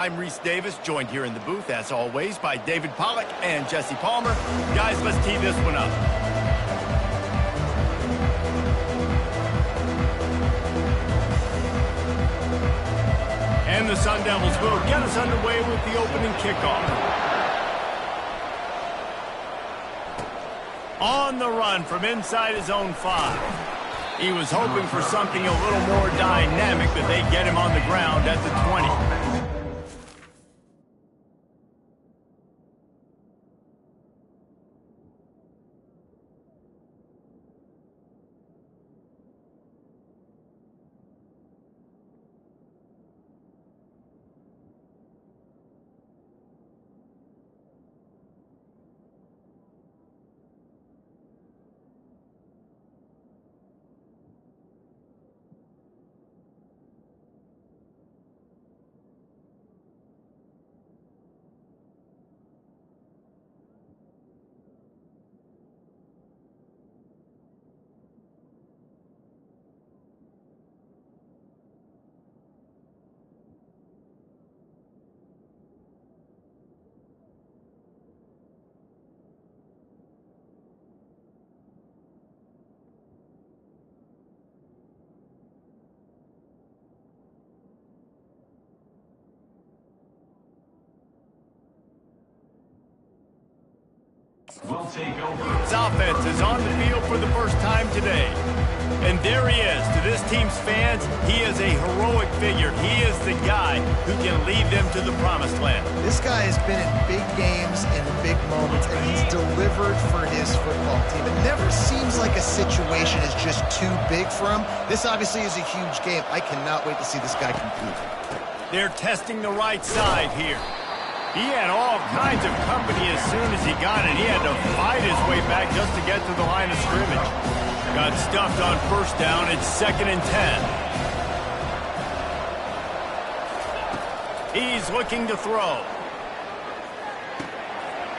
I'm Reese Davis, joined here in the booth, as always, by David Pollack and Jesse Palmer. Guys, let's tee this one up. And the Sun Devils will get us underway with the opening kickoff. On the run from inside his own 5. He was hoping for something a little more dynamic, but they get him on the ground at the 20. Will take over. His offense is on the field for the first time today. And there he is. To this team's fans, he is a heroic figure. He is the guy who can lead them to the promised land. This guy has been in big games and big moments, and he's delivered for his football team. It never seems like a situation is just too big for him. This obviously is a huge game. I cannot wait to see this guy compete. They're testing the right side here. He had all kinds of company as soon as he got it. He had to fight his way back just to get to the line of scrimmage. Got stuffed on first down. It's 2nd and 10. He's looking to throw.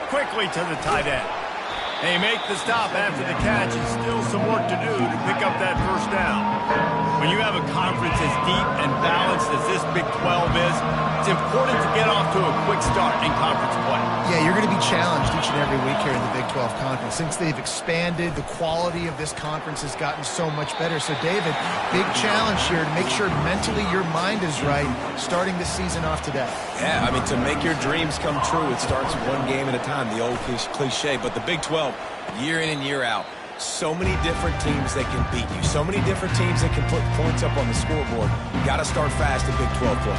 Quickly to the tight end. They make the stop after the catch, and still some work to do to pick up that first down. When you have a conference as deep and balanced as this Big 12 is, it's important to get off to a quick start in conference play. Yeah, you're going to be challenged each and every week here in the Big 12 Conference. Since they've expanded, the quality of this conference has gotten so much better. So, David, big challenge here to make sure mentally your mind is right starting the season off today. Yeah, I mean, to make your dreams come true, it starts one game at a time, the old cliche. But the Big 12, year in and year out, so many different teams that can beat you, so many different teams that can put points up on the scoreboard. Got to start fast in Big 12 play.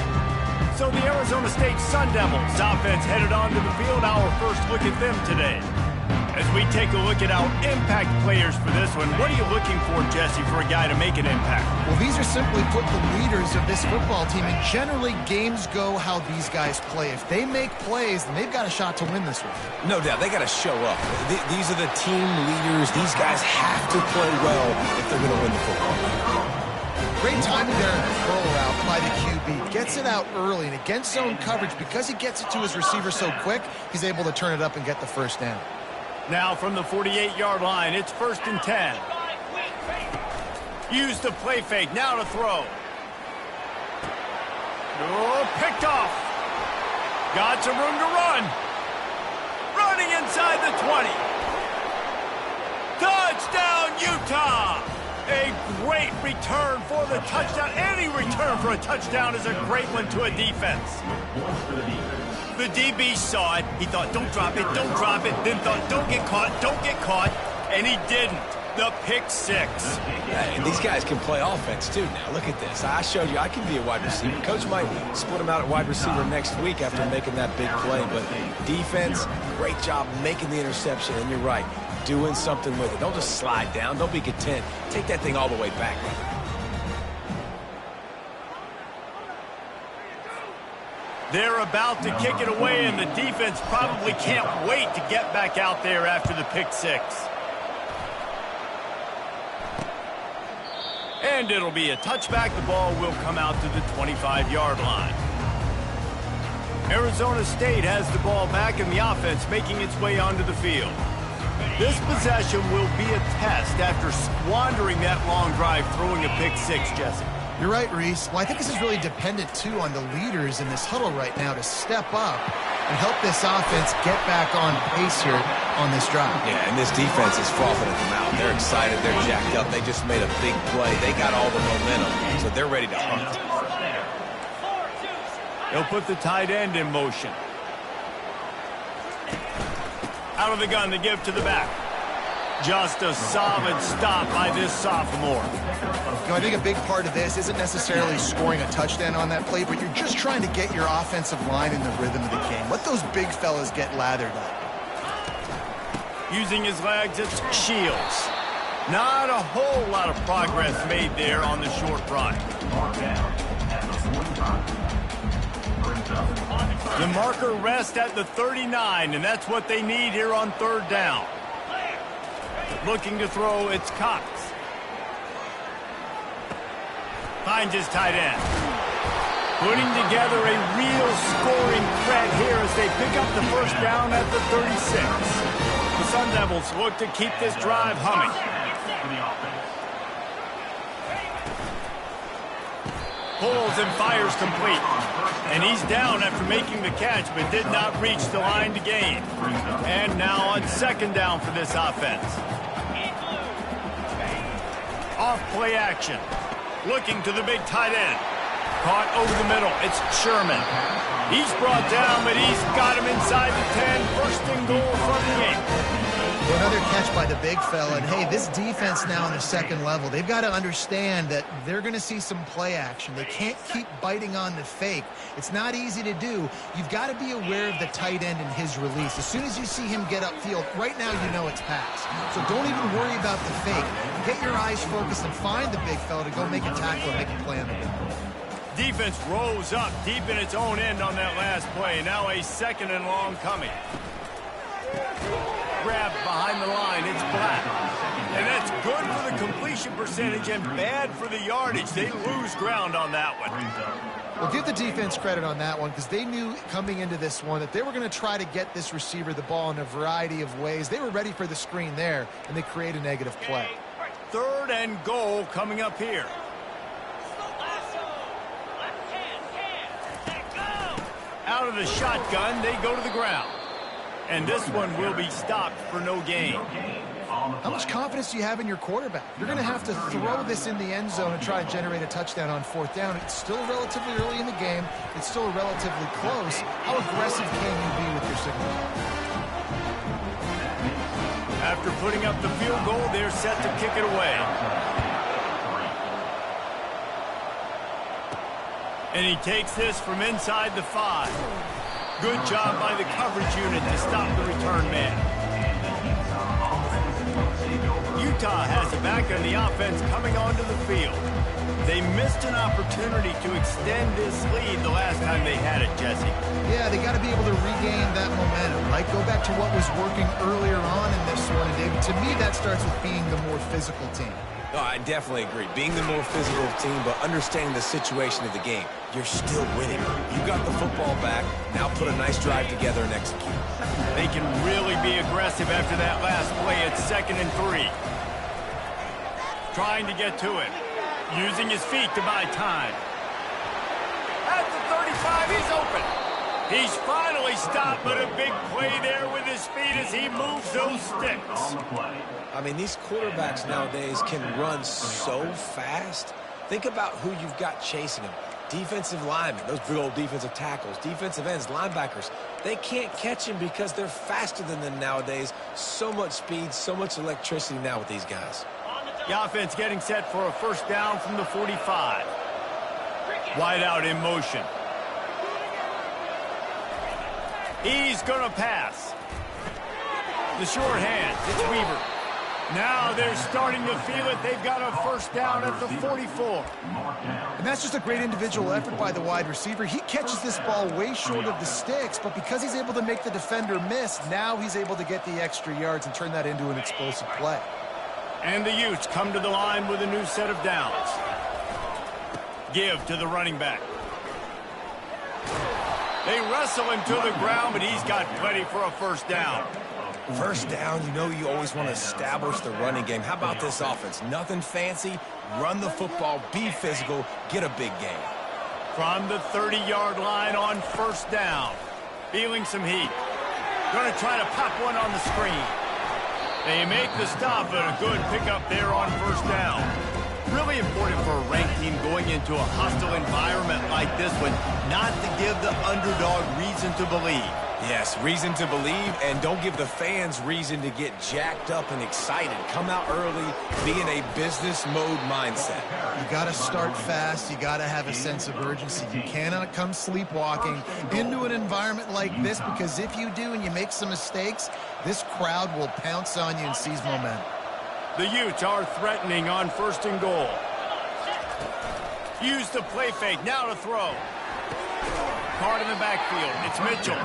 So the Arizona State Sun Devils offense headed onto the field. Our first look at them today. As we take a look at our impact players for this one, what are you looking for, Jesse, for a guy to make an impact? Well, these are simply put the leaders of this football team, and generally games go how these guys play. If they make plays, then they've got a shot to win this one. No doubt, they got to show up. These are the team leaders. These guys have to play well if they're going to win the football game. Great timing there in the curl route by the QB. Gets it out early, and against zone coverage, because he gets it to his receiver so quick, he's able to turn it up and get the first down. Now from the 48-yard line, it's 1st and 10. Use the play fake, now to throw. Oh, picked off. Got some room to run. Running inside the 20. Touchdown, Utah! A great return for the touchdown. Any return for a touchdown is a great one to a defense. The DB saw it. He thought, don't drop it, don't drop it. Then thought, don't get caught. And he didn't. The pick 6. Yeah, and these guys can play offense, too. Now, look at this. I showed you I can be a wide receiver. Coach might split him out at wide receiver next week after making that big play. But defense, great job making the interception. And you're right, doing something with it. Don't just slide down. Don't be content. Take that thing all the way back. They're about to kick it away, and the defense probably can't wait to get back out there after the pick 6. And it'll be a touchback. The ball will come out to the 25-yard line. Arizona State has the ball back, and the offense making its way onto the field. This possession will be a test after squandering that long drive, throwing a pick 6, Jesse. You're right, Reese. Well, I think this is really dependent, too, on the leaders in this huddle right now to step up and help this offense get back on pace here on this drive. Yeah, and this defense is frothing at the mouth. They're excited. They're jacked up. They just made a big play. They got all the momentum, so they're ready to hunt. He'll put the tight end in motion. Out of the gun to give to the back. Just a solid stop by this sophomore. You know, I think a big part of this isn't necessarily scoring a touchdown on that play, but you're just trying to get your offensive line in the rhythm of the game. Let those big fellas get lathered up. Using his legs as shields. Not a whole lot of progress made there on the short run. The marker rests at the 39, and that's what they need here on third down. Looking to throw, it's Cox. Finds his tight end. Putting together a real scoring threat here as they pick up the first down at the 36. The Sun Devils look to keep this drive humming. Pulls and fires complete. And he's down after making the catch, but did not reach the line to gain. And now on second down for this offense. Off play action. Looking to the big tight end. Caught over the middle. It's Sherman. He's brought down, but he's got him inside the 10. First and goal from the 8. Well, another catch by the big fella. And, hey, this defense now on the second level, they've got to understand that they're going to see some play action. They can't keep biting on the fake. It's not easy to do. You've got to be aware of the tight end and his release. As soon as you see him get upfield, right now you know it's pass. So don't even worry about the fake. Get your eyes focused and find the big fella to go make a tackle and make a play on the ball. Defense rose up deep in its own end on that last play. Now a second and long coming. Grabbed behind the line, it's Black. And that's good for the completion percentage and bad for the yardage. They lose ground on that one. Well, give the defense credit on that one because they knew coming into this one that they were going to try to get this receiver the ball in a variety of ways. They were ready for the screen there, and they create a negative play. Third and goal coming up here. Out of the shotgun, they go to the ground. And this one will be stopped for no gain. How much confidence do you have in your quarterback? You're going to have to throw this in the end zone and try and generate a touchdown on fourth down. It's still relatively early in the game. It's still relatively close. How aggressive can you be with your signal? After putting up the field goal, they're set to kick it away. And he takes this from inside the 5. Good job by the coverage unit to stop the return man. Utah has a back on the offense coming onto the field. They missed an opportunity to extend this lead the last time they had it, Jesse. Yeah, they got to be able to regain that momentum, right? Go back to what was working earlier on in this one. And David, to me, that starts with being the more physical team. No, I definitely agree. Being the more physical team, but understanding the situation of the game. You're still winning. You got the football back. Now put a nice drive together and execute. They can really be aggressive after that last play at 2nd and 3. Trying to get to it. Using his feet to buy time. At the 35, he's open. He's finally stopped, but a big play there with his feet as he moves those sticks. I mean, these quarterbacks nowadays can run so fast. Think about who you've got chasing them. Defensive linemen, those big old defensive tackles, defensive ends, linebackers. They can't catch him because they're faster than them nowadays. So much speed, so much electricity now with these guys. The offense getting set for a first down from the 45. Wide out in motion. He's going to pass. The short hand, it's Weaver. Now they're starting to feel it. They've got a first down at the 44. And that's just a great individual effort by the wide receiver. He catches this ball way short of the sticks, but because he's able to make the defender miss, now he's able to get the extra yards and turn that into an explosive play. And the Utes come to the line with a new set of downs. Give to the running back. They wrestle him to the ground, but he's got plenty for a first down. First down, you know you always want to establish the running game. How about this offense? Nothing fancy. Run the football, be physical, get a big gain. From the 30-yard line on first down. Feeling some heat. Going to try to pop one on the screen. They make the stop, but a good pickup there on first down. Really important for a ranked team going into a hostile environment like this one, not to give the underdog reason to believe. Yes, reason to believe, and don't give the fans reason to get jacked up and excited. Come out early, be in a business mode mindset. You got to start fast. You got to have a sense of urgency. You cannot come sleepwalking into an environment like this, because if you do and you make some mistakes, this crowd will pounce on you and seize momentum. The Utes are threatening on first and goal. Use the play fake, now to throw. Card in the backfield, it's Mitchell.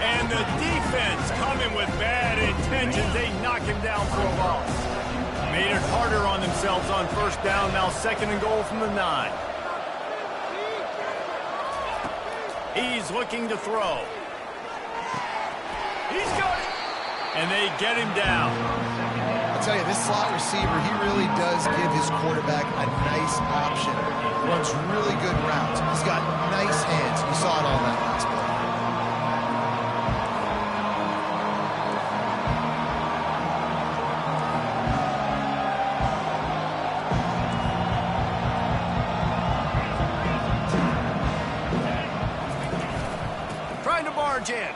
And the defense coming with bad intentions. They knock him down for a loss. Made it harder on themselves on first down, now second and goal from the 9. He's looking to throw. He's got it. And they get him down. I'll tell you, this slot receiver, he really does give his quarterback a nice option. Runs really good routes. He's got nice hands. You saw it on that last play. Trying to barge in.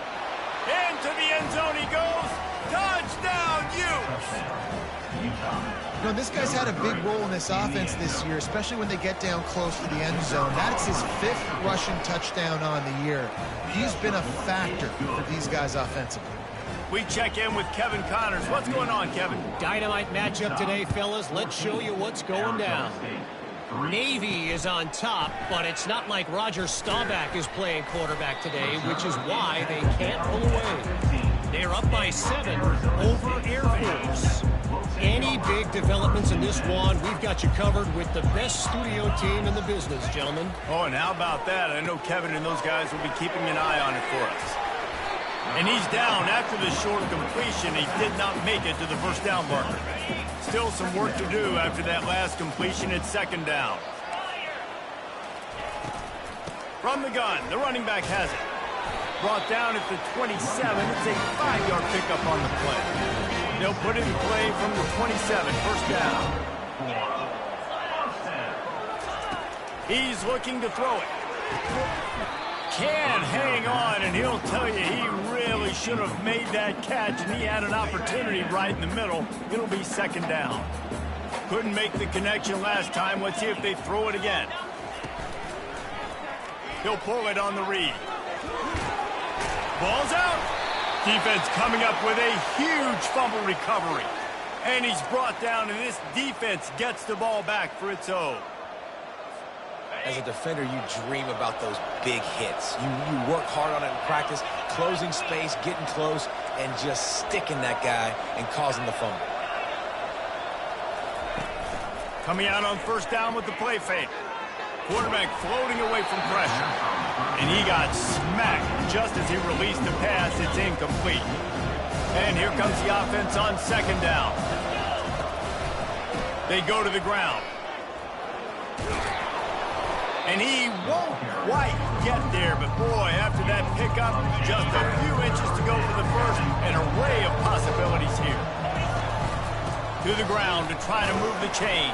Into the end zone he goes. Touchdown, Utes! You know, this guy's had a big role in this offense this year, especially when they get down close to the end zone. That's his 5th rushing touchdown on the year. He's been a factor for these guys offensively. We check in with Kevin Connors. What's going on, Kevin? Dynamite matchup today, fellas. Let's show you what's going down. Navy is on top, but it's not like Roger Staubach is playing quarterback today, which is why they can't pull away. They're up by 7 over Air Force. Any big developments in this one, we've got you covered with the best studio team in the business, gentlemen. Oh, and how about that? I know Kevin and those guys will be keeping an eye on it for us. And he's down after the short completion. He did not make it to the first down marker. Still some work to do after that last completion at second down. From the gun, the running back has it. Brought down at the 27. It's a 5-yard pickup on the play. They'll put it in play from the 27, first down. He's looking to throw it. Can hang on, and he'll tell you he really should have made that catch, and he had an opportunity right in the middle. It'll be second down. Couldn't make the connection last time. Let's see if they throw it again. He'll pull it on the read. Ball's out. Defense coming up with a huge fumble recovery. And he's brought down, and this defense gets the ball back for its own. As a defender, you dream about those big hits. You work hard on it in practice, closing space, getting close, and just sticking that guy and causing the fumble. Coming out on first down with the play fake. Quarterback floating away from pressure. And he got smacked just as he released the pass. It's incomplete. And here comes the offense on second down. They go to the ground. And he won't quite get there, but boy, after that pickup, just a few inches to go for the first, an array of possibilities here. To the ground to try to move the chains.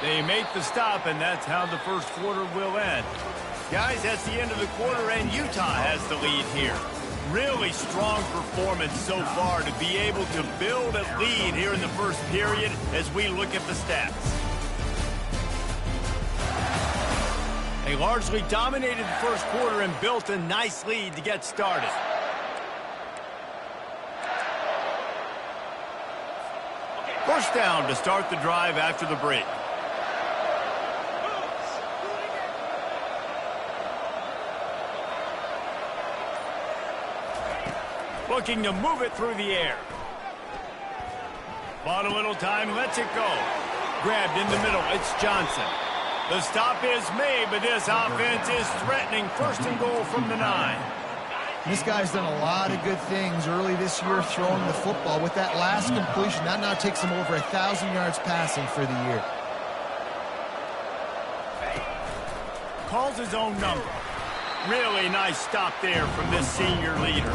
They make the stop, and that's how the first quarter will end. Guys, that's the end of the quarter, and Utah has the lead here. Really strong performance so far to be able to build a lead here in the first period as we look at the stats. They largely dominated the first quarter and built a nice lead to get started. First down to start the drive after the break. Looking to move it through the air. Bought a little time, lets it go. Grabbed in the middle, it's Johnson. The stop is made, but this offense is threatening first and goal from the 9. This guy's done a lot of good things early this year throwing the football. With that last completion, that now takes him over 1,000 yards passing for the year. Calls his own number. Really nice stop there from this senior leader.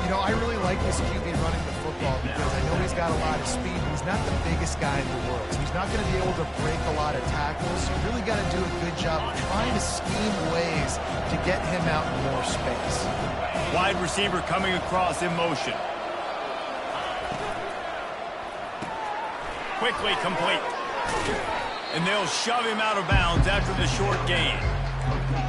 You know, I really like this QB running the football because I know he's got a lot of speed. He's not the biggest guy in the world. So he's not going to be able to break a lot of tackles. You really got to do a good job of trying to scheme ways to get him out in more space. Wide receiver coming across in motion. Quickly complete. And they'll shove him out of bounds after the short gain.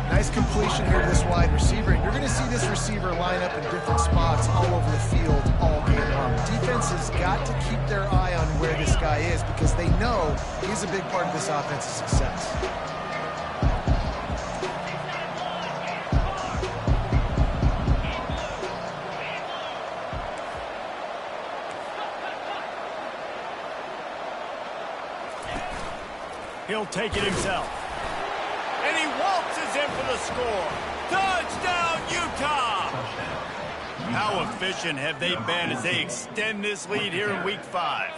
Nice completion here to this wide receiver. And you're going to see this receiver line up in different spots all over the field all game long. Defense has got to keep their eye on where this guy is because they know he's a big part of this offense's success. He'll take it himself. And he waltzes in for the score. Touchdown, Utah! How efficient have they been as they extend this lead here in week 5?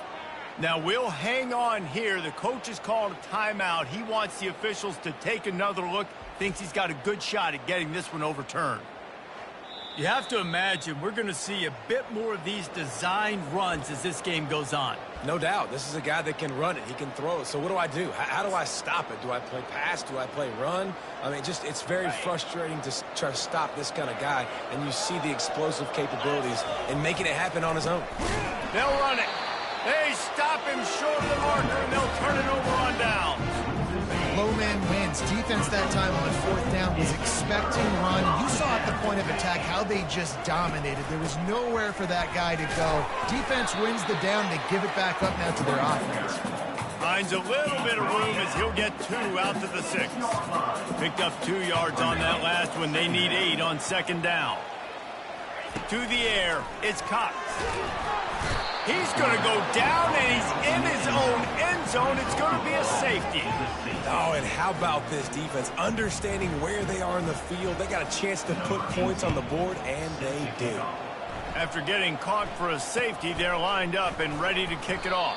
Now, we'll hang on here. The coach has called a timeout. He wants the officials to take another look. Thinks he's got a good shot at getting this one overturned. You have to imagine we're going to see a bit more of these designed runs as this game goes on. No doubt. This is a guy that can run it. He can throw it. So what do I do? How do I stop it? Do I play pass? Do I play run? I mean, just it's very frustrating to try to stop this kind of guy. And you see the explosive capabilities and making it happen on his own. They'll run it. They stop him short of the marker, and they'll turn it over on down. Low man wins. Defense that time on 4th down was expecting run. You saw at the point of attack how they just dominated. There was nowhere for that guy to go. Defense wins the down. They give it back up now to their offense. Finds a little bit of room as he'll get 2 out to the 6. Picked up 2 yards on that last one. They need 8 on 2nd down. To the air, it's Cox. He's going to go down, and he's in his own end zone. It's going to be a safety. Oh, and how about this defense? Understanding where they are in the field. They got a chance to put points on the board, and they do. After getting caught for a safety, they're lined up and ready to kick it off.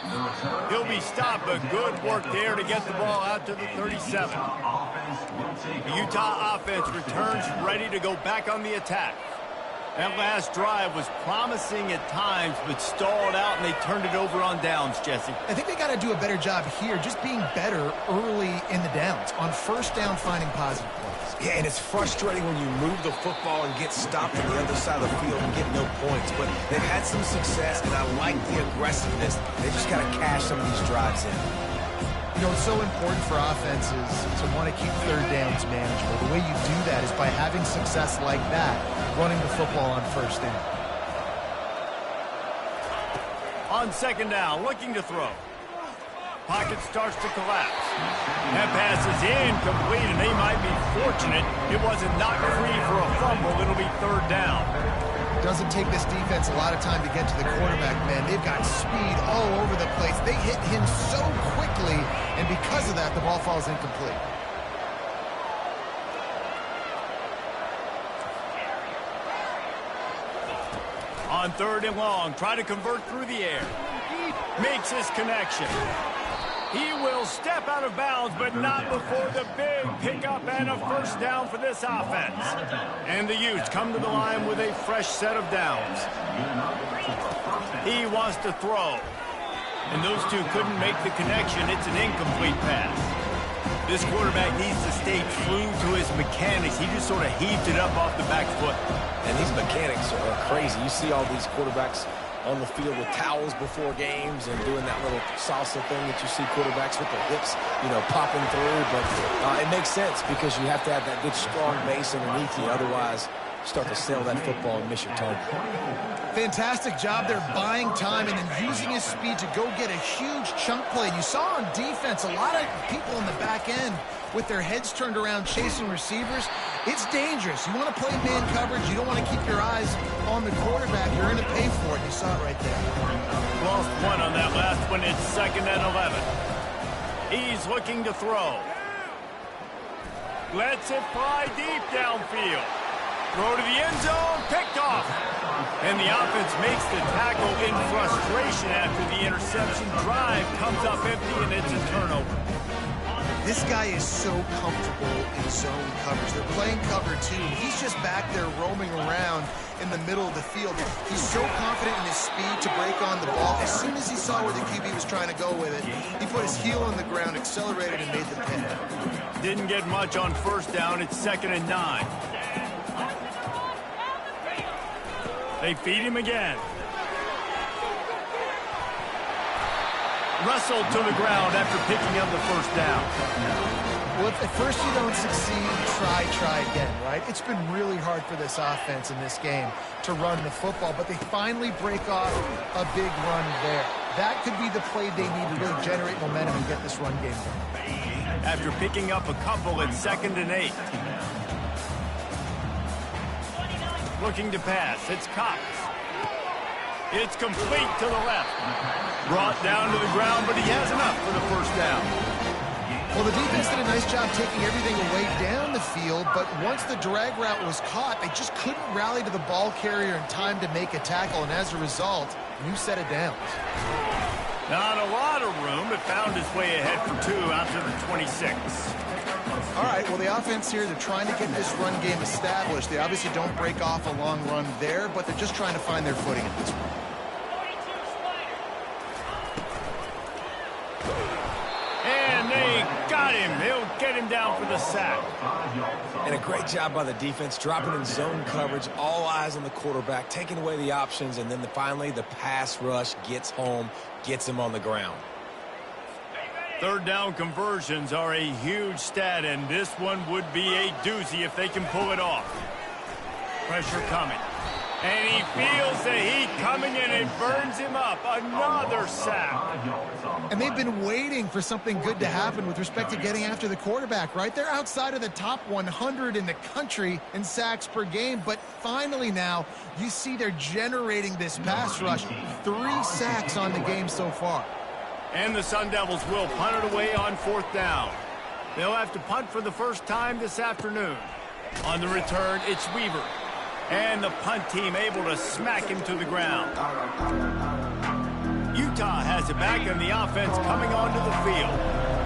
He'll be stopped, but good work there to get the ball out to the 37. The Utah offense returns ready to go back on the attack. That last drive was promising at times, but stalled out, and they turned it over on downs, Jesse. I think they got to do a better job here, just being better early in the downs. On 1st down, finding positive plays. Yeah, and it's frustrating when you move the football and get stopped on the other side of the field and get no points. But they've had some success, and I like the aggressiveness. They just got to cash some of these drives in. You know, it's so important for offenses to want to keep 3rd downs manageable. The way you do that is by having success like that, running the football on 1st down. On 2nd down, looking to throw. Pocket starts to collapse. That pass is incomplete, and they might be fortunate it wasn't knocked free for a fumble. It'll be 3rd down. Doesn't take this defense a lot of time to get to the quarterback, man. They've got speed all over the place. They hit him so quickly, and because of that, the ball falls incomplete. On 3rd and long, try to convert through the air. Makes his connection. He will step out of bounds, but not before the big pickup and a 1st down for this offense. And the Utes come to the line with a fresh set of downs. He wants to throw. And those two couldn't make the connection. It's an incomplete pass. This quarterback needs to stay true to his mechanics. He just sort of heaved it up off the back foot. And these mechanics are crazy. You see all these quarterbacks on the field with towels before games and doing that little salsa thing that you see quarterbacks with their hips, you know, popping through. But it makes sense because you have to have that good, strong base underneath you. Otherwise, you start to sail that football and miss your target. Fantastic job there buying time and then using his speed to go get a huge chunk play. You saw on defense a lot of people in the back end with their heads turned around chasing receivers. It's dangerous. You want to play man coverage. You don't want to keep your eyes on the quarterback. You're going to pay for it. You saw it right there. Lost 1 on that last one. It's 2nd and 11. He's looking to throw. Lets it fly deep downfield. Throw to the end zone. picked off. And the offense makes the tackle in frustration after the interception. Drive comes up empty, and it's a turnover. This guy is so comfortable in zone coverage. They're playing cover 2. He's just back there roaming around in the middle of the field. He's so confident in his speed to break on the ball. As soon as he saw where the QB was trying to go with it, he put his heel on the ground, accelerated, and made the pick. Didn't get much on first down. It's 2nd and 9. They feed him again. Wrestled to the ground after picking up the first down. Well, if at first you don't succeed, try again, right? It's been really hard for this offense in this game to run the football, but they finally break off a big run there. That could be the play they need to really generate momentum and get this run game going. After picking up a couple, it's 2nd and 8. Looking to pass. It's Cox. It's complete to the left. Brought down to the ground, but he has enough for the first down. Well, the defense did a nice job taking everything away down the field, but once the drag route was caught, they just couldn't rally to the ball carrier in time to make a tackle, and as a result, new set of downs. Not a lot of room, but found his way ahead for 2 out to the 26. All right, well, the offense here, they're trying to get this run game established. They obviously don't break off a long run there, but they're just trying to find their footing at this point. And they got him. They'll get him down for the sack. And a great job by the defense, dropping in zone coverage, all eyes on the quarterback, taking away the options, and then finally the pass rush gets home, gets him on the ground. 3rd down conversions are a huge stat, and this one would be a doozy if they can pull it off. Pressure coming. And he feels the heat coming, and it burns him up. Another sack. And they've been waiting for something good to happen with respect to getting after the quarterback, right? They're outside of the top 100 in the country in sacks per game, but finally now you see they're generating this pass rush. 3 sacks on the game so far. And the Sun Devils will punt it away on 4th down. They'll have to punt for the first time this afternoon. On the return, it's Weaver. And the punt team able to smack him to the ground. Utah has it back, and the offense coming onto the field.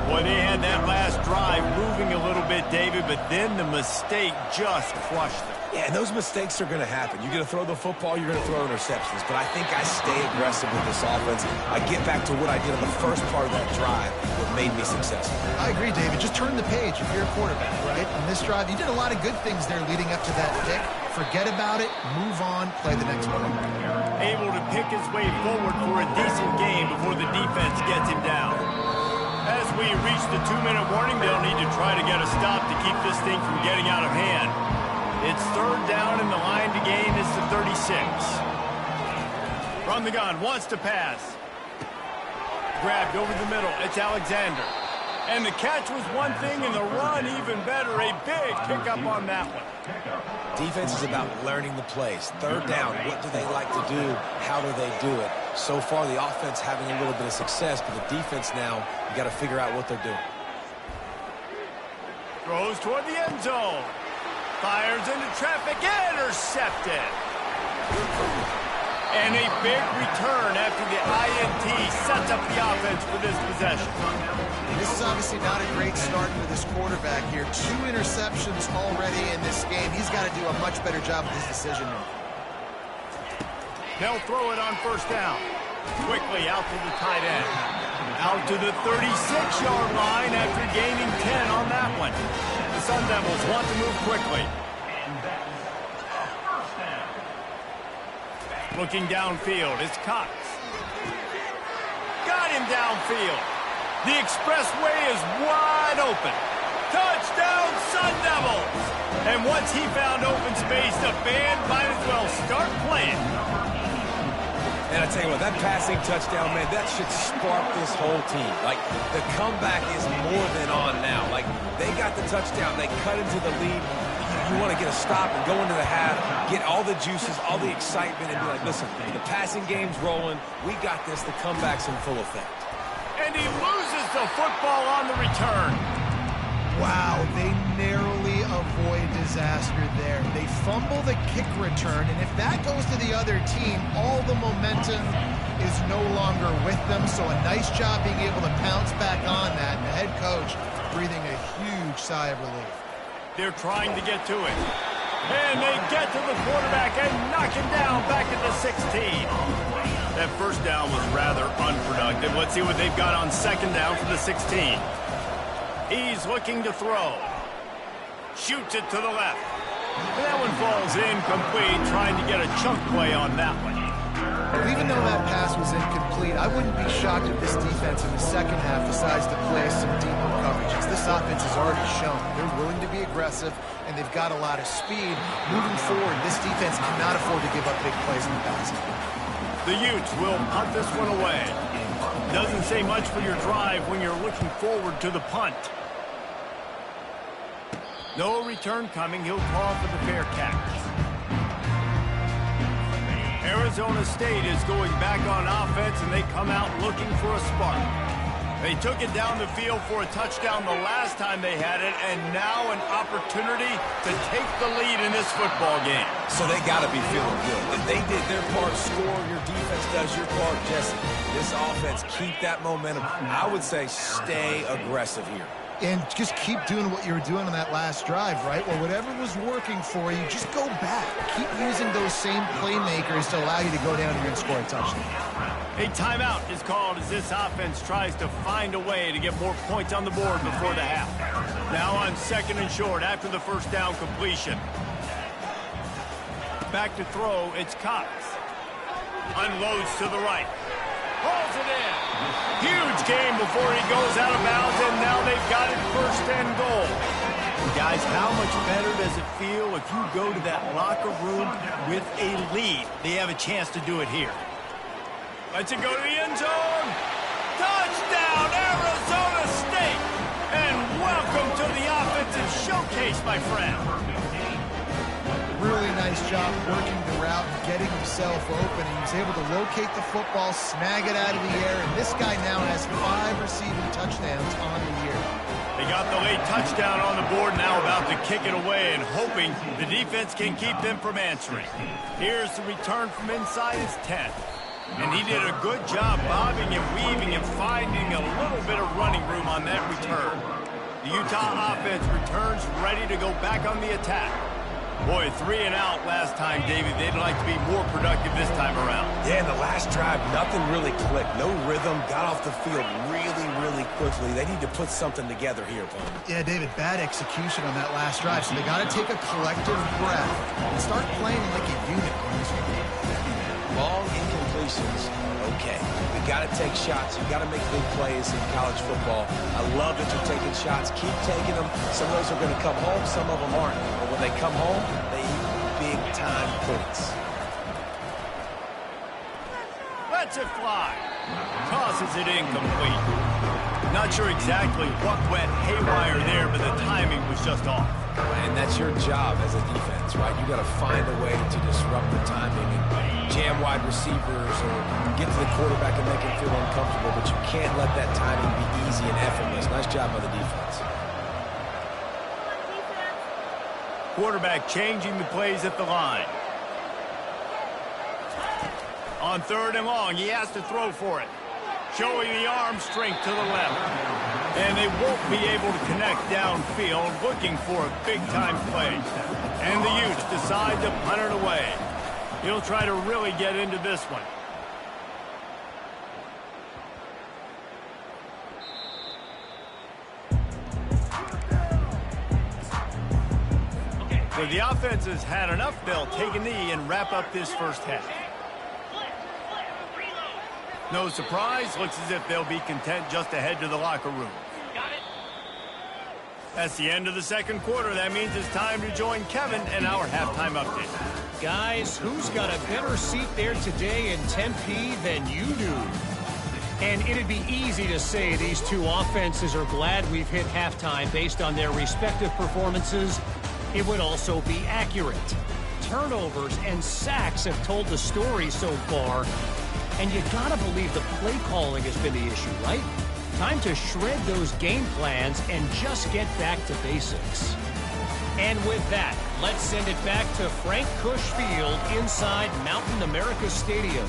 Boy, they had that last drive moving a little bit, David, but then the mistake just crushed them. Yeah, and those mistakes are going to happen. You're going to throw the football, you're going to throw interceptions. But I think I stay aggressive with this offense. I get back to what I did on the first part of that drive, what made me successful. I agree, David. Just turn the page if you're a quarterback, right? On this drive, you did a lot of good things there leading up to that pick. Forget about it, move on, play the next one. Able to pick his way forward for a decent game before the defense gets him down. As we reach the 2-minute warning, they'll need to try to get a stop to keep this thing from getting out of hand. It's 3rd down, and the line to gain is the 36. From the gun, wants to pass. Grabbed over the middle, it's Alexander. And the catch was one thing, and the run even better. A big pickup on that one. Defense is about learning the plays. 3rd down, what do they like to do? How do they do it? So far, the offense having a little bit of success, but the defense now, you got to figure out what they're doing. Throws toward the end zone. Fires into traffic, intercepted. And a big return after the INT sets up the offense for this possession. This is obviously not a great start for this quarterback here. 2 interceptions already in this game. He's got to do a much better job with his decision-making. They'll throw it on 1st down. Quickly out to the tight end. Out to the 36-yard line after gaining 10 on that one. The Sun Devils want to move quickly. Looking downfield, it's Cox. Got him downfield. The expressway is wide open. Touchdown, Sun Devils! And once he found open space, the band might as well start playing. And I tell you what, that passing touchdown, man, that should spark this whole team. Like, the comeback is more than on now. Like, they got the touchdown. They cut into the lead. You want to get a stop and go into the half, get all the juices, all the excitement, and be like, listen, the passing game's rolling. We got this. The comeback's in full effect. And he loses the football on the return. Wow, they narrowly avoid disaster there. They fumble the kick return, and if that goes to the other team, all the momentum is no longer with them. So a nice job being able to pounce back on that. And the head coach breathing a huge sigh of relief. They're trying to get to it. And they get to the quarterback and knock him down back at the 16. That first down was rather unproductive. Let's see what they've got on second down for the 16. He's looking to throw. Shoots it to the left. And that one falls incomplete, trying to get a chunk play on that one. Even though that pass was incomplete, I wouldn't be shocked if this defense in the second half decides to play some deeper coverages. This offense has already shown they're willing to be aggressive, and they've got a lot of speed. Moving forward, this defense cannot afford to give up big plays in the passing. The Utes will punt this one away. Doesn't say much for your drive when you're looking forward to the punt. No return coming. He'll call for the fair catch. Arizona State is going back on offense, and they come out looking for a spark. They took it down the field for a touchdown the last time they had it, and now an opportunity to take the lead in this football game. So they got to be feeling good. If they did their part, score, your defense does your part, Jesse. This offense, keep that momentum. I would say stay aggressive here. And just keep doing what you were doing on that last drive, right? Well, whatever was working for you, just go back. Keep using those same playmakers to allow you to go down here and score a touchdown. A timeout is called as this offense tries to find a way to get more points on the board before the half. Now on second and short after the first down completion. Back to throw, it's Cox. Unloads to the right. Hauls it in. Huge game before he goes out of bounds, and now they've got it first and goal. Guys, how much better does it feel if you go to that locker room with a lead? They have a chance to do it here. Let's it go to the end zone. Touchdown, Arizona State. And welcome to the offensive showcase, my friend. Really nice job working the route and getting himself open. He was able to locate the football, snag it out of the air, and this guy now has 5 receiving touchdowns on the year. They got the late touchdown on the board, now about to kick it away and hoping the defense can keep them from answering. Here's the return from inside his 10. And he did a good job bobbing and weaving and finding a little bit of running room on that return. The Utah offense returns ready to go back on the attack. Boy, 3 and out last time, David. They'd like to be more productive this time around. Yeah, in the last drive, nothing really clicked. No rhythm, got off the field really quickly. They need to put something together here, Paul. Yeah, David, bad execution on that last drive, so they got to take a collective breath and start playing like a unit on this one. Long incompletions. Okay, we got to take shots. You got to make big plays in college football. I love that you're taking shots. Keep taking them. Some of those are going to come home. Some of them aren't. But when they come home, they eat big-time points. Lets it fly. Tosses it incomplete. Not sure exactly what went haywire there, but the timing was just off. And that's your job as a defense, right? You got to find a way to disrupt the timing and jam wide receivers or get to the quarterback and make him feel uncomfortable, but you can't let that timing be easy and effortless. Nice job by the defense. Quarterback changing the plays at the line. On third and long, he has to throw for it. Showing the arm strength to the left. And they won't be able to connect downfield, looking for a big-time play. And the Utes decide to punt it away. He'll try to really get into this one. So the offense has had enough. They'll take a knee and wrap up this first half. No surprise, looks as if they'll be content just to head to the locker room. That's the end of the second quarter. That means it's time to join Kevin in our halftime update. Guys, who's got a better seat there today in Tempe than you do? And it'd be easy to say these two offenses are glad we've hit halftime based on their respective performances. It would also be accurate. Turnovers and sacks have told the story so far. And you gotta believe the play calling has been the issue, right? Time to shred those game plans and just get back to basics. And with that, let's send it back to Frank Cush Field inside Mountain America Stadium.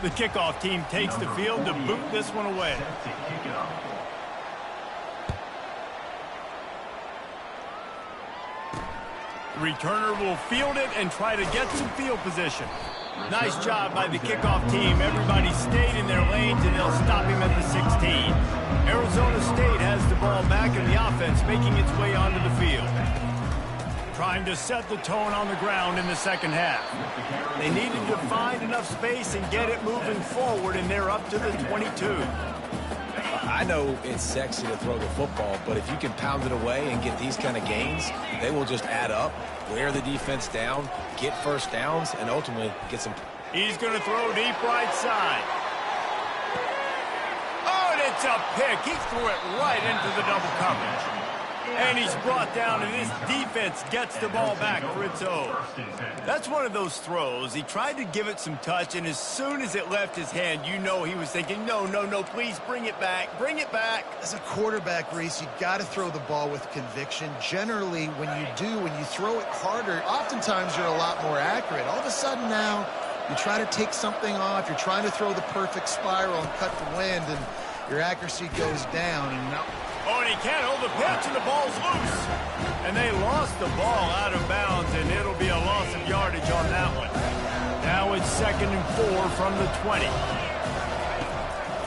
The kickoff team takes the field to boot this one away. The returner will field it and try to get some field position. Nice job by the kickoff team. Everybody stayed in their lanes, and they'll stop him at the 16. Arizona State has the ball back in the offense, making its way onto the field. Trying to set the tone on the ground in the second half. They needed to find enough space and get it moving forward, and they're up to the 22. I know it's sexy to throw the football, but if you can pound it away and get these kind of gains, they will just add up, wear the defense down, get first downs, and ultimately get some. He's going to throw deep right side. Oh, and it's a pick. He threw it right into the double coverage. And he's brought down, and his defense gets the ball back for its own. That's one of those throws. He tried to give it some touch, and as soon as it left his hand, you know he was thinking, no, no, no, please bring it back. Bring it back. As a quarterback, Reese, you got to throw the ball with conviction. Generally, when you throw it harder, oftentimes you're a lot more accurate. All of a sudden now, you try to take something off. You're trying to throw the perfect spiral and cut the wind, and your accuracy goes down. And now, oh, and he can't hold the pitch, and the ball's loose. And they lost the ball out of bounds, and it'll be a loss of yardage on that one. Now it's 2nd and 4 from the 20.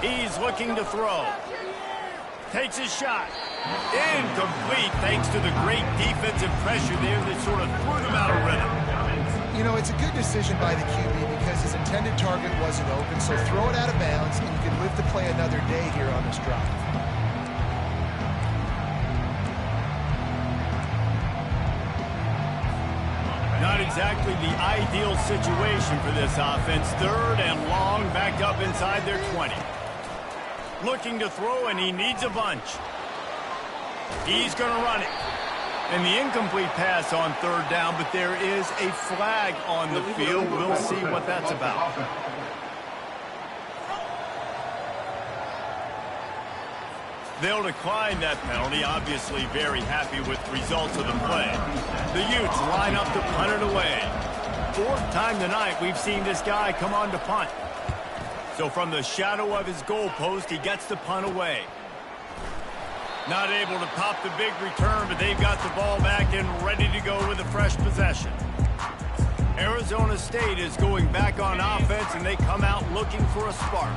He's looking to throw. Takes his shot. Incomplete, thanks to the great defensive pressure there that sort of threw them out of rhythm. you know, it's a good decision by the QB because his intended target wasn't open, so throw it out of bounds, and you can live to play another day here on this drive. Not exactly the ideal situation for this offense. 3rd and long, backed up inside their 20. Looking to throw, and he needs a bunch. He's going to run it. And the incomplete pass on 3rd down, but there is a flag on the field. We'll see what that's about. They'll decline that penalty, obviously very happy with the results of the play. The Utes line up to punt it away. 4th time tonight we've seen this guy come on to punt. So from the shadow of his goalpost, he gets the punt away. Not able to pop the big return, but they've got the ball back and ready to go with a fresh possession. Arizona State is going back on offense, and they come out looking for a spark.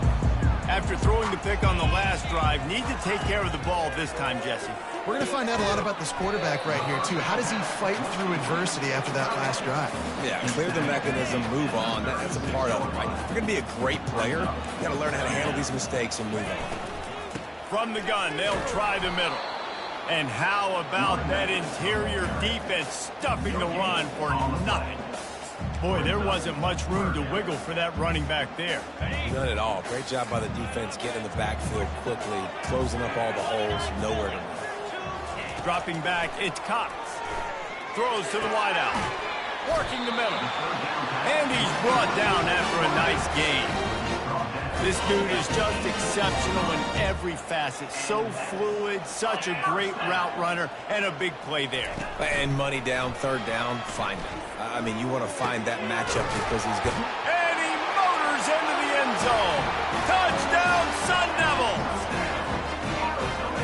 After throwing the pick on the last drive, need to take care of the ball this time, Jesse. We're going to find out a lot about this quarterback right here, too. How does he fight through adversity after that last drive? Yeah, clear the mechanism, move on. That's a part of it, right? If you're going to be a great player, you got to learn how to handle these mistakes and move on. From the gun, they'll try the middle. And how about that interior defense stuffing the run for nothing? Boy, there wasn't much room to wiggle for that running back there. None at all. Great job by the defense getting in the backfield quickly, closing up all the holes, nowhere to run. Dropping back, it's Cox. Throws to the wideout. Working the middle. And he's brought down after a nice gain. This dude is just exceptional in every facet. So fluid, such a great route runner, and a big play there. And money down, 3rd down, find him. I mean, you want to find that matchup because he's good. And he motors into the end zone. Touchdown, Sun Devils!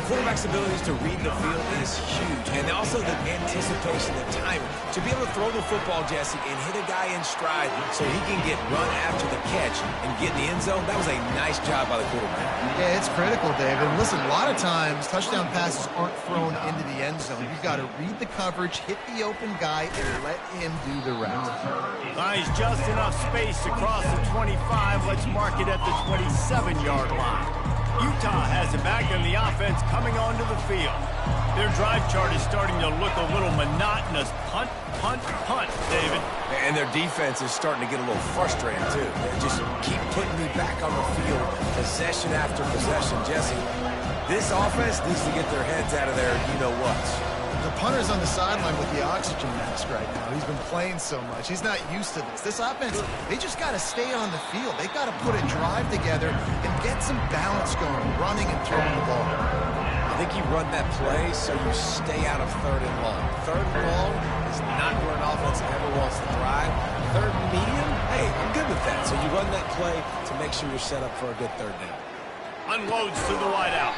Quarterback's abilities to read the field is huge, and also the anticipation, the timing. To be able to throw the football, Jesse, and hit a guy in stride so he can get run after the catch and get in the end zone, that was a nice job by the quarterback. Yeah, it's critical, David. And listen, a lot of times, touchdown passes aren't thrown into the end zone. You've got to read the coverage, hit the open guy, and let him do the rest. Nice, just enough space to cross the 25. Let's mark it at the 27-yard line. Utah has it back, and the offense coming onto the field. Their drive chart is starting to look a little monotonous. Punt, punt, punt, David. And their defense is starting to get a little frustrated, too. They just keep putting me back on the field, possession after possession. Jesse, this offense needs to get their heads out of there, you-know-whats. The punter's on the sideline with the oxygen mask right now. He's been playing so much. He's not used to this. This offense, they just got to stay on the field. They've got to put a drive together and get some balance going, running and throwing the ball. I think you run that play so you stay out of 3rd and long. 3rd and long is not where an offense ever wants to thrive. 3rd and medium, hey, I'm good with that. So you run that play to make sure you're set up for a good 3rd down. Unloads to the wideout.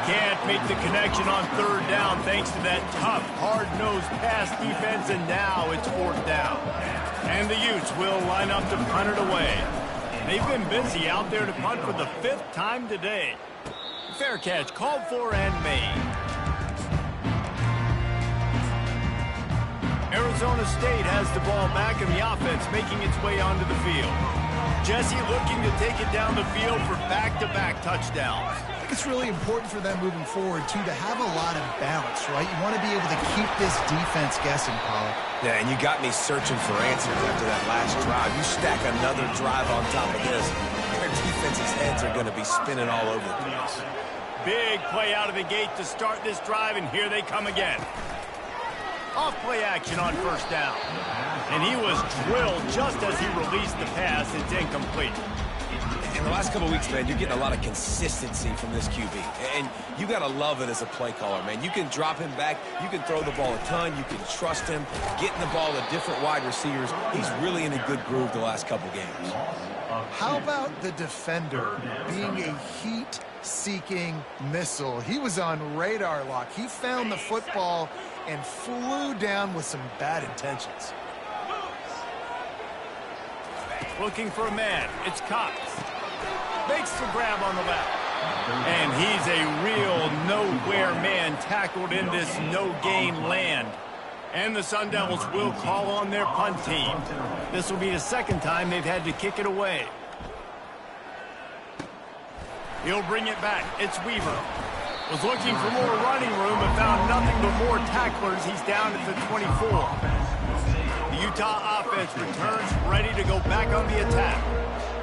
Can't make the connection on 3rd down thanks to that tough, hard-nosed pass defense, and now it's 4th down. And the Utes will line up to punt it away. They've been busy out there to punt for the 5th time today. Fair catch called for and made. Arizona State has the ball back and the offense making its way onto the field. Jesse looking to take it down the field for back-to-back touchdowns. I think it's really important for them moving forward, too, to have a lot of balance, right? You want to be able to keep this defense guessing, Pollock. Yeah, and you got me searching for answers after that last drive. You stack another drive on top of this, their defense's heads are going to be spinning all over the place. Big play out of the gate to start this drive, and here they come again. Off play action on 1st down. And he was drilled just as he released the pass. It's incomplete. In the last couple of weeks, man, you're getting a lot of consistency from this QB. And you got to love it as a play caller, man. You can drop him back. You can throw the ball a ton. You can trust him. Getting the ball to different wide receivers. He's really in a good groove the last couple games. How about the defender being a heat-seeking missile? He was on radar lock. He found the football and flew down with some bad intentions. Looking for a man. It's Cox. Makes the grab on the left. And he's a real nowhere man tackled in this no-gain land. And the Sun Devils will call on their punt team. This will be the 2nd time they've had to kick it away. He'll bring it back. It's Weaver. Was looking for more running room and found nothing but more tacklers. He's down at the 24. The Utah offense returns ready to go back on the attack.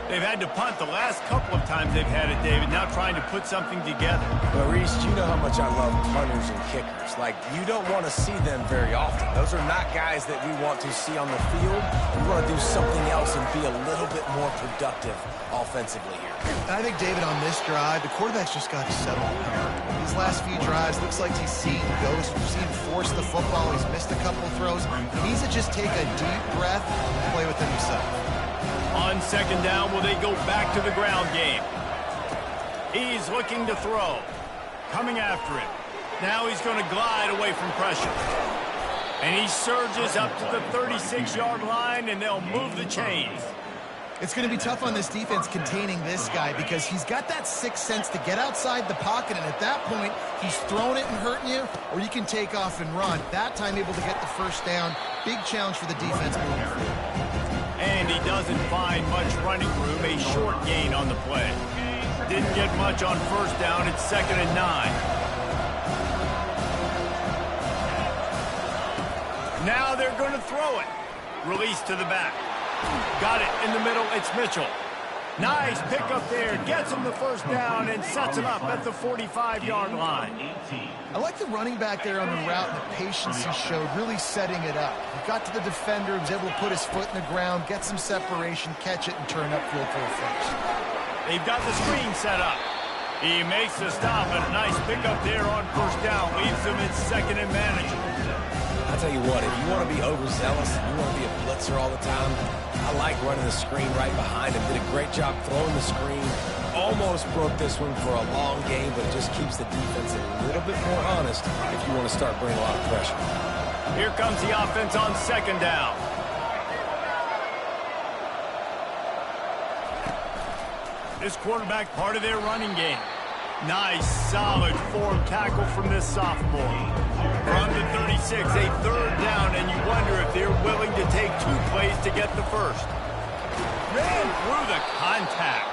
They've had to punt the last couple of times they've had it, David, now trying to put something together. But, Reese, you know how much I love punters and kickers. Like, you don't want to see them very often. Those are not guys that we want to see on the field. We want to do something else and be a little bit more productive offensively here. I think, David, on this drive, the quarterback's just got to settle here. These last few drives, looks like he's seen ghosts. We've seen him force the football. He's missed a couple of throws. He needs to just take a deep breath and play with it himself. On 2nd down, will they go back to the ground game? He's looking to throw. Coming after it. Now he's going to glide away from pressure. And he surges up to the 36-yard line, and they'll move the chains. It's going to be tough on this defense containing this guy because he's got that sixth sense to get outside the pocket, and at that point, he's throwing it and hurting you, or you can take off and run. That time able to get the 1st down. Big challenge for the defense moving forward. And he doesn't find much running room, a short gain on the play. Didn't get much on 1st down, it's 2nd and 9. Now they're going to throw it. Release to the back. Got it in the middle, it's Mitchell. Nice pickup there, gets him the 1st down and sets him up at the 45-yard line. I like the running back there on the route and the patience he showed, really setting it up. He got to the defender, was able to put his foot in the ground, get some separation, catch it, and turn upfield for a first. They've got the screen set up. He makes the stop, and a nice pickup there on 1st down. Leaves him in 2nd and manageable. I'll tell you what, if you want to be overzealous, you want to be a blitzer all the time, I like running the screen right behind him. Did a great job throwing the screen. Almost broke this one for a long game, but just keeps the defense a little bit more honest if you want to start bringing a lot of pressure. Here comes the offense on 2nd down. This quarterback part of their running game. Nice, solid form tackle from this sophomore. From the 36, a 3rd down, and you wonder if they're willing to take 2 plays to get the 1st. Ran through the contact.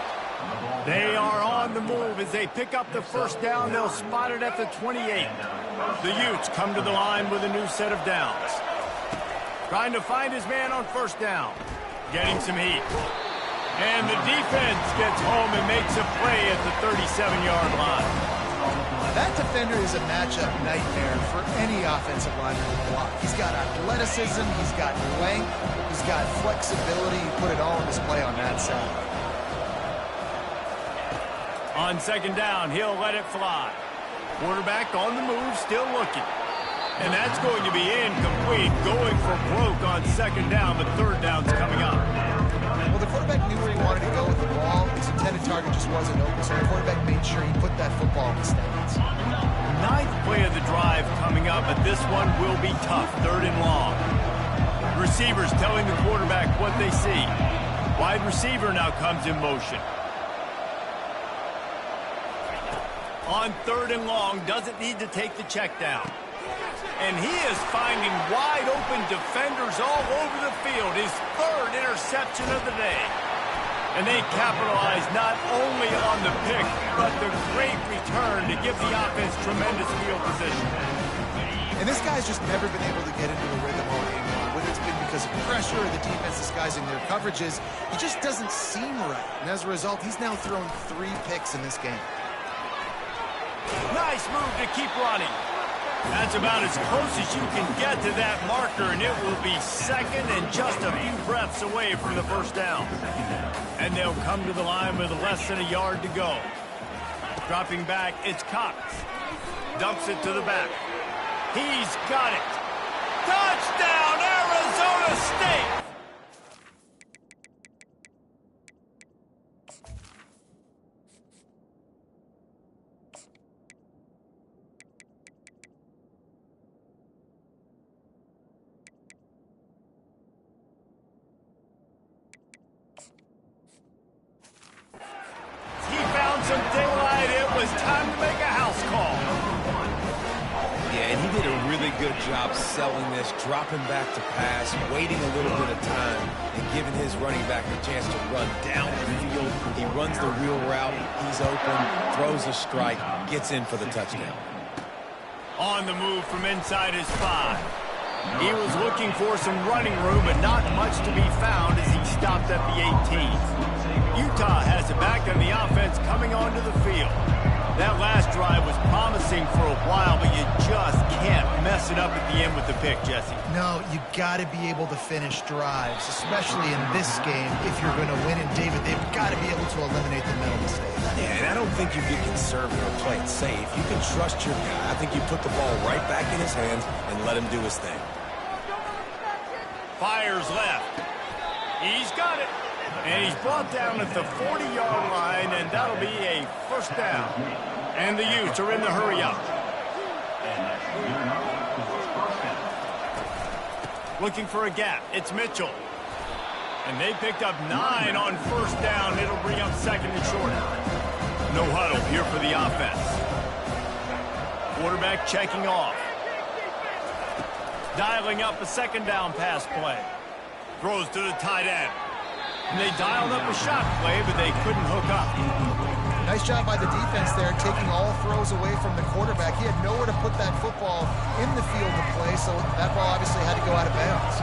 They are on the move as they pick up the 1st down. They'll spot it at the 28. The Utes come to the line with a new set of downs. Trying to find his man on 1st down. Getting some heat. And the defense gets home and makes a play at the 37-yard line. That defender is a matchup nightmare for any offensive lineman to block. He's got athleticism, he's got length, he's got flexibility. He put it all on display on that side. On second down, he'll let it fly. Quarterback on the move, still looking. And that's going to be incomplete, going for broke on second down, but third down's coming up. Well, the quarterback knew where he wanted to go with the ball. His intended target just wasn't open, so the quarterback made sure he put that football in the stands. Ninth play of the drive coming up, but this one will be tough, third and long. Receivers telling the quarterback what they see. Wide receiver now comes in motion. On third and long, doesn't need to take the check down. And he is finding wide-open defenders all over the field. His third interception of the day. And they capitalize not only on the pick, but the great return to give the offense tremendous field position. And this guy's just never been able to get into a rhythm all game long. Whether it's been because of pressure or the defense disguising their coverages, he just doesn't seem right. And as a result, he's now thrown 3 picks in this game. Nice move to keep running. That's about as close as you can get to that marker, and it will be second and just a few breaths away from the first down. And they'll come to the line with less than a yard to go. Dropping back, it's Cox. Dumps it to the back. He's got it. Touchdown, Arizona State! Some daylight. It was time to make a house call. Yeah, and he did a really good job selling this, dropping back to pass, waiting a little bit of time, and giving his running back a chance to run down the field. He runs the wheel route. He's open, throws a strike, gets in for the touchdown. On the move from inside his 5. He was looking for some running room, but not much to be found as he stopped at the 18. Utah has it back on the offense coming onto the field. That last drive was promising for a while, but you just can't mess it up at the end with the pick, Jesse. No, you got to be able to finish drives, especially in this game if you're going to win. And David, they've got to be able to eliminate the mental mistakes. Yeah, and I don't think you get conservative or play it safe. You can trust your guy. I think you put the ball right back in his hands and let him do his thing. Fires left. He's got it. And he's brought down at the 40-yard line, and that'll be a first down. And the Utes are in the hurry up. Looking for a gap. It's Mitchell. And they picked up 9 on first down. It'll bring up second and short. No huddle here for the offense. Quarterback checking off. Dialing up a second down pass play. Throws to the tight end. And they dialed up a shot play, but they couldn't hook up. Nice job by the defense there, taking all throws away from the quarterback. He had nowhere to put that football in the field to play, so that ball obviously had to go out of bounds.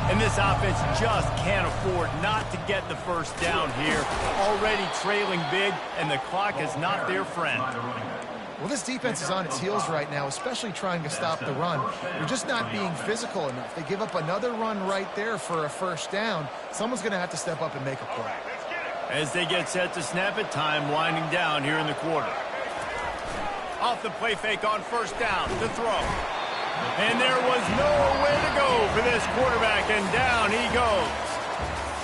And this offense just can't afford not to get the first down here. Already trailing big, and the clock is not their friend. Well, this defense is on its heels right now, especially trying to stop the run. They're just not being physical enough. They give up another run right there for a first down. Someone's going to have to step up and make a play. As they get set to snap it, time winding down here in the quarter. Off the play fake on first down to throw. And there was nowhere to go for this quarterback, and down he goes.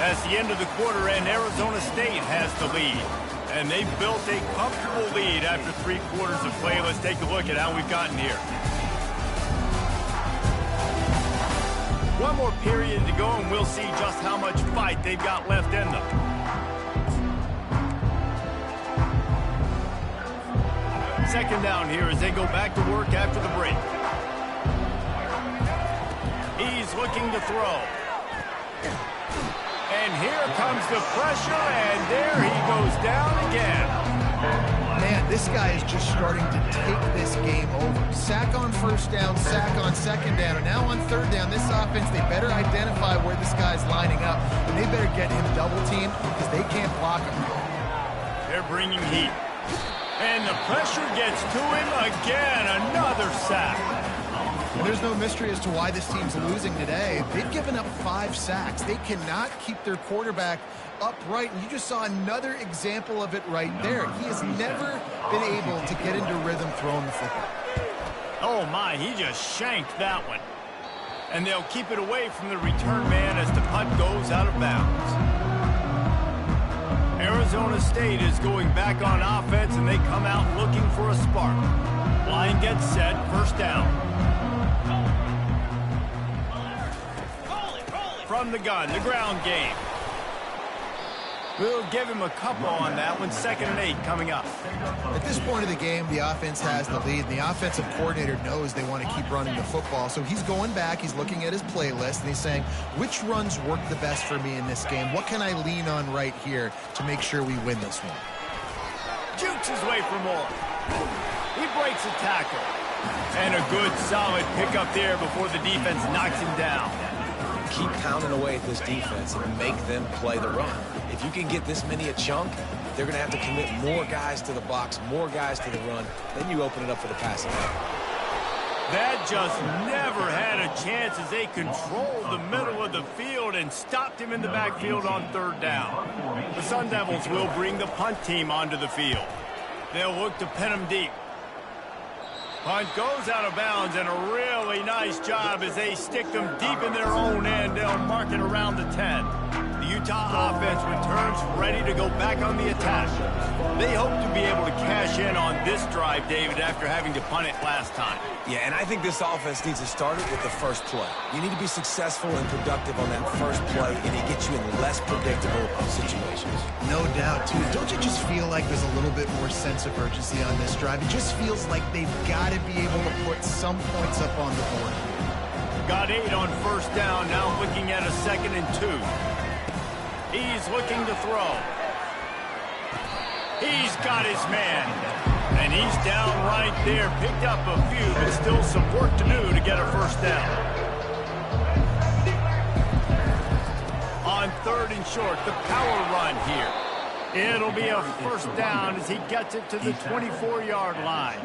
That's the end of the quarter, and Arizona State has the lead. And they've built a comfortable lead after 3 quarters of play. Let's take a look at how we've gotten here. One more period to go, and we'll see just how much fight they've got left in them. Second down here as they go back to work after the break. He's looking to throw. And here comes the pressure, and there he goes down again. Man, this guy is just starting to take this game over. Sack on first down, sack on second down, and now on third down, this offense, they better identify where this guy's lining up, and they better get him double teamed because they can't block him. They're bringing heat. And the pressure gets to him again. Another sack. And there's no mystery as to why this team's losing today. They've given up 5 sacks. They cannot keep their quarterback upright, and you just saw another example of it right there. He has never been able to get into rhythm throwing the football. Oh my, he just shanked that one. And they'll keep it away from the return man as the punt goes out of bounds. Arizona State is going back on offense, and they come out looking for a spark. Line gets set, first down. From the gun, the ground game. We'll give him a couple on that one. 2nd and 8 coming up. At this point of the game, the offense has the lead, and the offensive coordinator knows they want to keep running the football. So he's going back, he's looking at his playlist, and he's saying, which runs work the best for me in this game? What can I lean on right here to make sure we win this one? Jukes his way for more. He breaks a tackle. And a good, solid pickup there before the defense knocks him down. Keep pounding away at this defense and make them play the run. If you can get this many a chunk, they're going to have to commit more guys to the box, more guys to the run. Then you open it up for the passing game. That just never had a chance as they controlled the middle of the field and stopped him in the backfield on 3rd down. The Sun Devils will bring the punt team onto the field. They'll look to pin him deep. Punt goes out of bounds, and a really nice job as they stick them deep in their own end. They'll mark it around the 10. The Utah offense returns ready to go back on the attack. They hope to be able to cash in on this drive, David, after having to punt it last time. Yeah, and I think this offense needs to start it with the first play. You need to be successful and productive on that first play, and it gets you in less predictable situations. No doubt, too. Don't you just feel like there's a little bit more sense of urgency on this drive? It just feels like they've got to be able to put some points up on the board. Got 8 on 1st down, now looking at a 2nd and 2. He's looking to throw. He's got his man. And he's down right there. Picked up a few, but still some work to do to get a 1st down. On 3rd and short, the power run here. It'll be a 1st down as he gets it to the 24-yard line.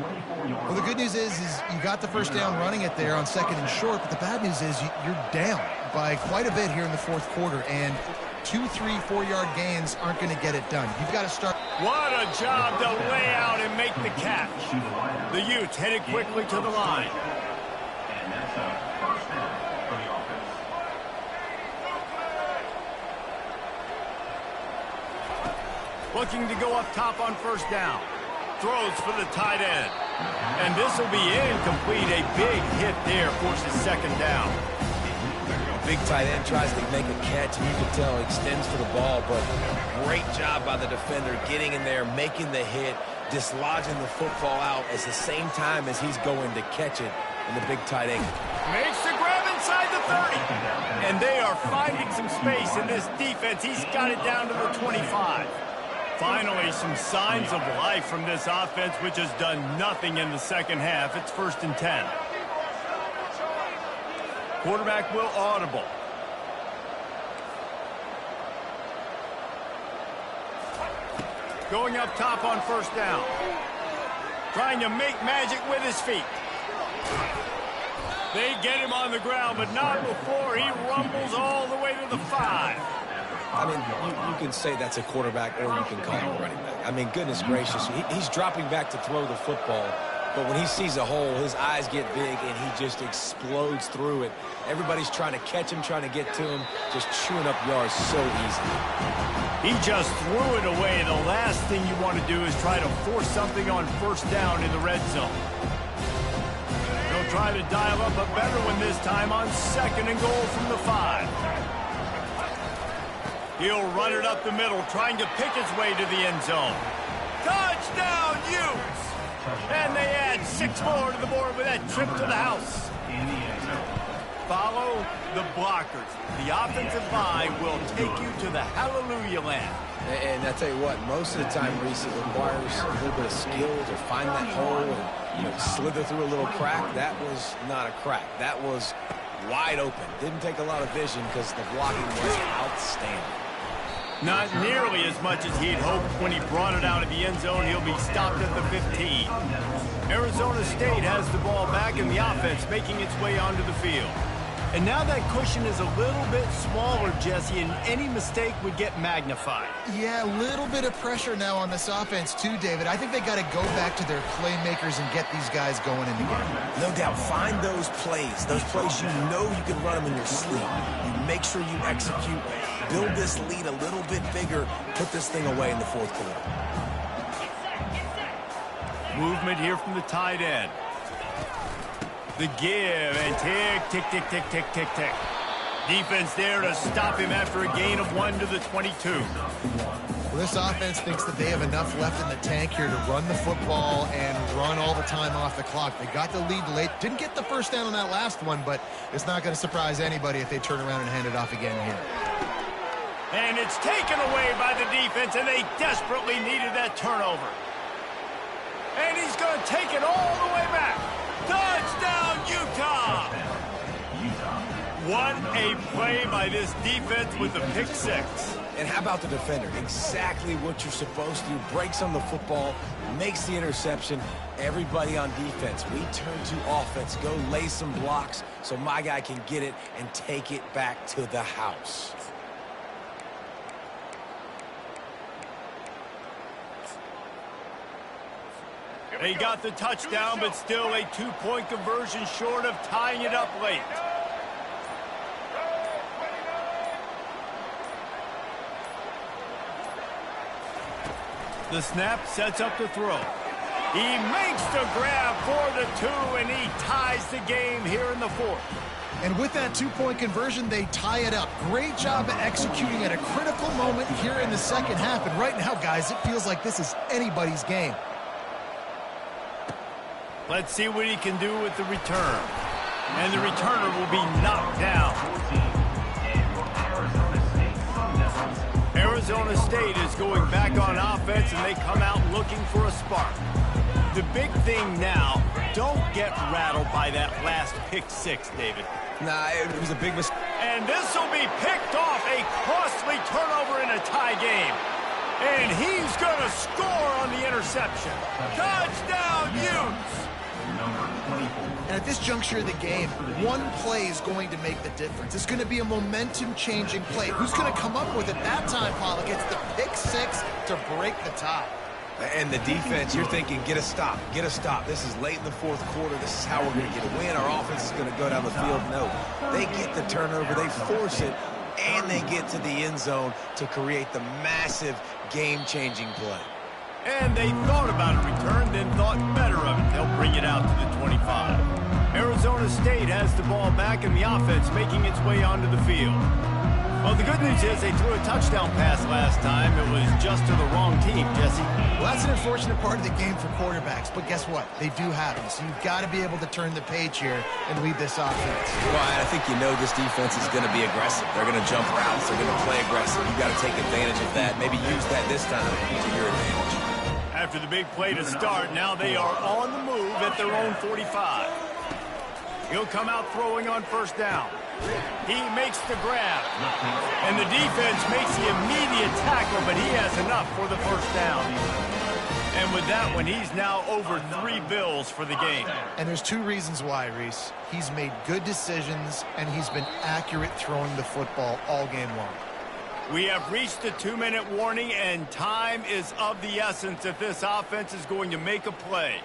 Well, the good news is you got the 1st down running it there on 2nd and short, but the bad news is you're down by quite a bit here in the 4th quarter, and 2, 3, 4-yard gains aren't going to get it done. You've got to start. What a job to lay out and make the catch. The Utes headed quickly to the line. And that's a 1st down for the offense. Looking to go up top on 1st down. Throws for the tight end. And this will be incomplete. A big hit there forces 2nd down. Big tight end tries to make a catch, and you can tell extends for the ball, but great job by the defender getting in there, making the hit, dislodging the football out at the same time as he's going to catch it, and the big tight end Makes the grab inside the 30. And they are finding some space in this defense. He's got it down to the 25. Finally, some signs of life from this offense, which has done nothing in the 2nd half. It's 1st and 10. Quarterback will audible. Going up top on 1st down. Trying to make magic with his feet. They get him on the ground, but not before he rumbles all the way to the 5. I mean, you can say that's a quarterback, or you can call him a running back. I mean, goodness gracious, he's dropping back to throw the football, but when he sees a hole, his eyes get big, and he just explodes through it. Everybody's trying to catch him, trying to get to him, just chewing up yards so easily. He just threw it away. The last thing you want to do is try to force something on 1st down in the red zone. He'll try to dial up a better one this time on 2nd and goal from the 5. He'll run it up the middle, trying to pick his way to the end zone. Touchdown, Utes! And they add 6 more to the board with that trip to the house. Follow the blockers. The offensive line will take you to the hallelujah land. And I tell you what, most of the time, Reese, it requires a little bit of skill to find that hole and, slither through a little crack. That was not a crack. That was wide open. Didn't take a lot of vision because the blocking was outstanding. Not nearly as much as he'd hoped when he brought it out of the end zone. He'll be stopped at the 15. Arizona State has the ball back in the offense, making its way onto the field. And now that cushion is a little bit smaller, Jesse, and any mistake would get magnified. Yeah, a little bit of pressure now on this offense too, David. I think they got to go back to their playmakers and get these guys going in the game. No doubt. Find those plays you know you can run them in your sleep. You make sure you execute, build this lead a little bit bigger, put this thing away in the fourth quarter. Movement here from the tight end. The give and tick, tick, tick, tick, tick, tick, tick. Defense there to stop him after a gain of 1 to the 22. Well, this offense thinks that they have enough left in the tank here to run the football and run all the time off the clock. They got the lead late. Didn't get the first down on that last one, but it's not going to surprise anybody if they turn around and hand it off again here. And it's taken away by the defense, and they desperately needed that turnover. And he's going to take it all the way back. Touchdown, Utah! What a play by this defense with the pick six. And how about the defender? Exactly what you're supposed to do. Breaks on the football, makes the interception. Everybody on defense, we turn to offense. Go lay some blocks so my guy can get it and take it back to the house. They got the touchdown, but still a 2-point conversion short of tying it up late. The snap sets up the throw. He makes the grab for the 2, and he ties the game here in the fourth. And with that 2-point conversion, they tie it up. Great job of executing at a critical moment here in the second half. And right now, guys, it feels like this is anybody's game. Let's see what he can do with the return. And the returner will be knocked down. Arizona State is going back on offense, and they come out looking for a spark. The big thing now, don't get rattled by that last pick six, David. Nah, it was a big mistake. And this will be picked off, a costly turnover in a tie game. And he's going to score on the interception. Touchdown, Utes! And at this juncture of the game, one play is going to make the difference. It's going to be a momentum-changing play. Who's going to come up with it that time, Pollock? It's the pick six to break the tie. And the defense, you're thinking, get a stop, get a stop. This is late in the fourth quarter. This is how we're going to get a win. Our offense is going to go down the field. No, they get the turnover, they force it, and they get to the end zone to create the massive game-changing play. And they thought about a return, then thought better of it. They'll bring it out to the 25. Arizona State has the ball back in the offense, making its way onto the field. Well, the good news is they threw a touchdown pass last time. It was just to the wrong team, Jesse. Well, that's an unfortunate part of the game for quarterbacks, but guess what? They do have them, so you've got to be able to turn the page here and lead this offense. Well, I think you know this defense is going to be aggressive. They're going to jump routes. They're going to play aggressive. You've got to take advantage of that. Maybe use that this time to your advantage. After the big play to start, now they are on the move at their own 45. He'll come out throwing on first down. He makes the grab. And the defense makes the immediate tackle, but he has enough for the first down. And with that one, he's now over 3 bills for the game. And there's 2 reasons why, Reese. He's made good decisions, and he's been accurate throwing the football all game long. We have reached the 2-minute warning, and time is of the essence if this offense is going to make a play.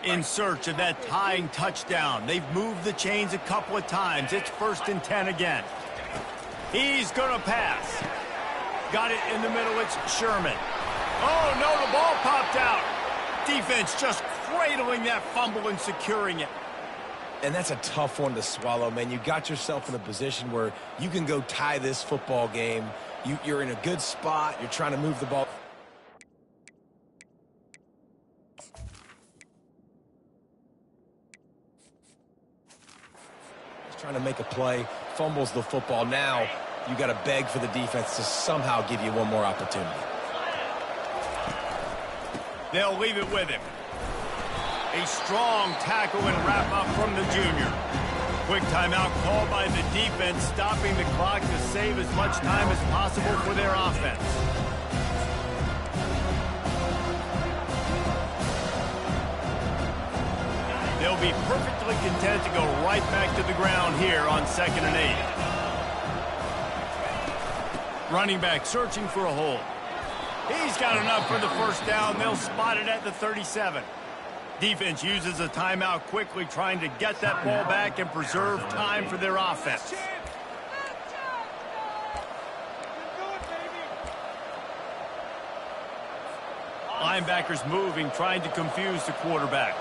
In search of that tying touchdown. They've moved the chains a couple of times. It's 1st and 10 again. He's going to pass. Got it in the middle. It's Sherman. Oh, no, the ball popped out. Defense just cradling that fumble and securing it. And that's a tough one to swallow, man. You got yourself in a position where you can go tie this football game. You're in a good spot. You're trying to move the ball. He's trying to make a play, fumbles the football. Now you got to beg for the defense to somehow give you one more opportunity. They'll leave it with him. A strong tackle and wrap-up from the junior. Quick timeout called by the defense, stopping the clock to save as much time as possible for their offense. They'll be perfectly content to go right back to the ground here on 2nd and 8. Running back searching for a hole. He's got enough for the first down. They'll spot it at the 37. Defense uses a timeout quickly, trying to get that ball back and preserve time for their offense. Linebackers moving, trying to confuse the quarterback.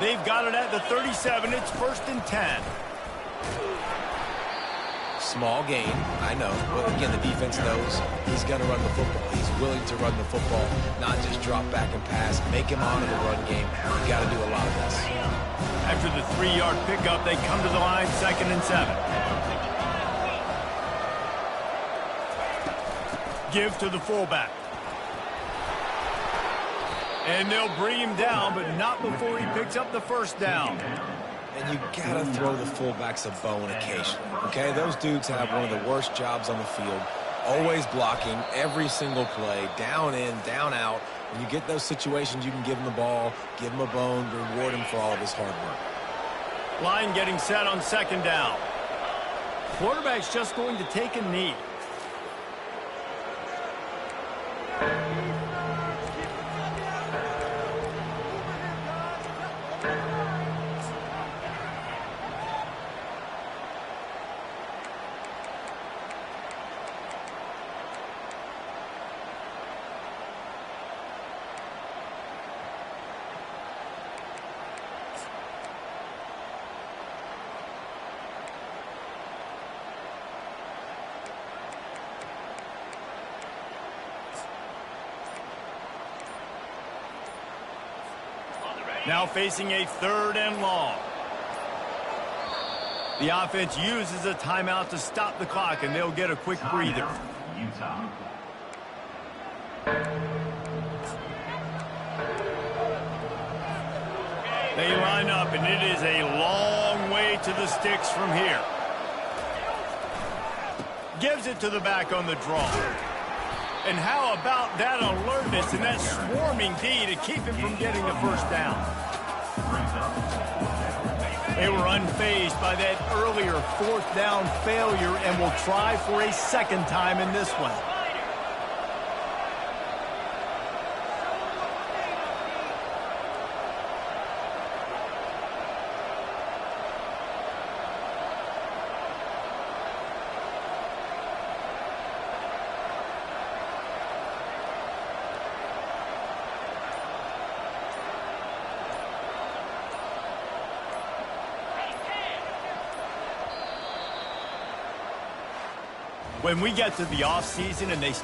They've got it at the 37. It's 1st and 10. Small gain, I know. But again, the defense knows he's going to run the football. He's willing to run the football, not just drop back and pass. Make him honor the run game. You got to do a lot of this. After the 3-yard pickup, they come to the line, 2nd and 7. Give to the fullback. And they'll bring him down, but not before he picks up the first down. And you got to throw the fullbacks a bone occasionally, okay? Those dudes have one of the worst jobs on the field, always blocking every single play, down in, down out. When you get those situations, you can give him the ball, give him a bone, reward him for all of his hard work. Line getting set on 2nd down. Quarterback's just going to take a knee. Now facing a 3rd and long. The offense uses a timeout to stop the clock, and they'll get a quick breather. Utah. They line up, and it is a long way to the sticks from here. Gives it to the back on the draw. And how about that alertness and that swarming D to keep him from getting the first down? They were unfazed by that earlier 4th down failure and will try for a 2nd time in this one. When we get to the offseason and they